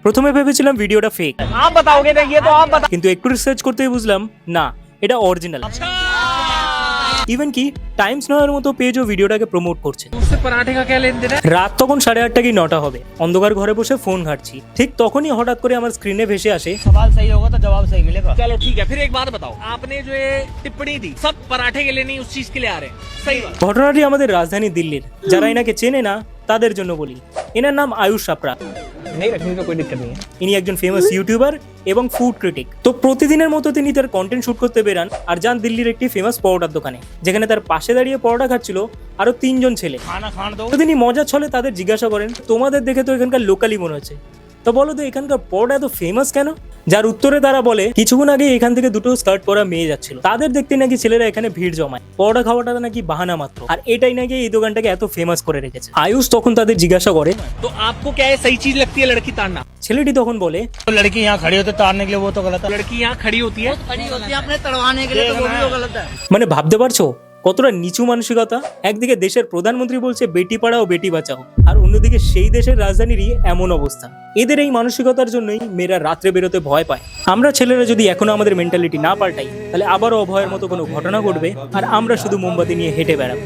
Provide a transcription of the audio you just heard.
প্রথমে ভেবেছিলাম ভিডিওটা ফেক, आप बताओगे ना, ये तो आप बता। কিন্তু একটু রিসার্চ করতেই বুঝলাম না, এটা অরিজিনাল। ইভেন কি টাইমস নয়ের মতো পেজও ভিডিওটাকে প্রমোট করছে। उससे पराठे का क्या लेन देन है? রাত তখন 8:30 কি 9টা হবে, অন্ধকার ঘরে বসে ফোন ঘাঁটছি। ঠিক তখনই হঠাৎ করে আমার স্ক্রিনে ভেসে আসে सवाल सही होगा तो जवाब सही मिलेगा। चलो ठीक है, फिर एक बात बताओ, आपने जो ये टिप्पणी दी सब पराठे के लिए नहीं, उस चीज के लिए आ रहे हैं, सही बात। ঘটনাটি আমাদের রাজধানী দিল্লির। যারা এনাকে চেনে না তাদের জন্য বলি, এনার নাম আয়ুষ চাপড়া। नहीं रखने का कोई दिक्कत नहीं है। ইনি একজন ফেমাস ইউটিউবার এবং ফুড ক্রিটিক। তো প্রতিদিনের মতো তিনি তার কন্টেন্ট শুট করতে বেরান আর যান দিল্লির একটি ফেমাস পরোটার দোকানে, যেখানে তার পাশে দাঁড়িয়ে পরোটা খাচ্ছিল আরো 3জন ছেলে। खाना खान दो। তো তিনি মজার ছলে তাদের জিজ্ঞাসা করেন, তোমাদের দেখে তো এখানকার লোকালি মনে হচ্ছে, তো বলো তো এখানকার পরোটা এত ফেমাস কেন? যার উত্তরে তারা বলে, কিছুক্ষণ আগে এখান থেকে দুটো স্কার্ট পরা মেয়ে যাচ্ছিল, তাদের দেখতে নাকি ছেলেরা এখানে ভিড় জমায়, পরোটা খাওয়াটা নাকি বাহানা মাত্র, আর এটাই নাকি এই দোকানটাকে এত ফেমাস করে রেখেছে। আয়ুষ তখন তাদের জিজ্ঞাসা করে, तो आपको क्या है सही चीज लगती है लड़की ताड़ना? ছেলেটি তখন বলে, तो लड़की यहाँ खड़ी होती तारने के लिए, वो तो गलत है। लड़की यहाँ खड़ी होती है, खड़ी होती है अपने तड़वाने के लिए, तो वो भी तो गलत है। মানে ভাবতে পারছো কতটা নিচু মানসিকতা? একদিকে দেশের প্রধানমন্ত্রী বলছে বেটি পড়াও বেটি বাঁচাও, আর অন্যদিকে সেই দেশের রাজধানীরই এমন অবস্থা। এদের এই মানসিকতার জন্যই মেয়েরা রাত্রে বেরোতে ভয় পায়। আমরা ছেলেরা যদি এখনো আমাদের মেন্টালিটি না পাল্টাই, তাহলে আবারও অভয়ের মতো কোনো ঘটনা ঘটবে আর আমরা শুধু মোমবাতি নিয়ে হেঁটে বেড়াবো।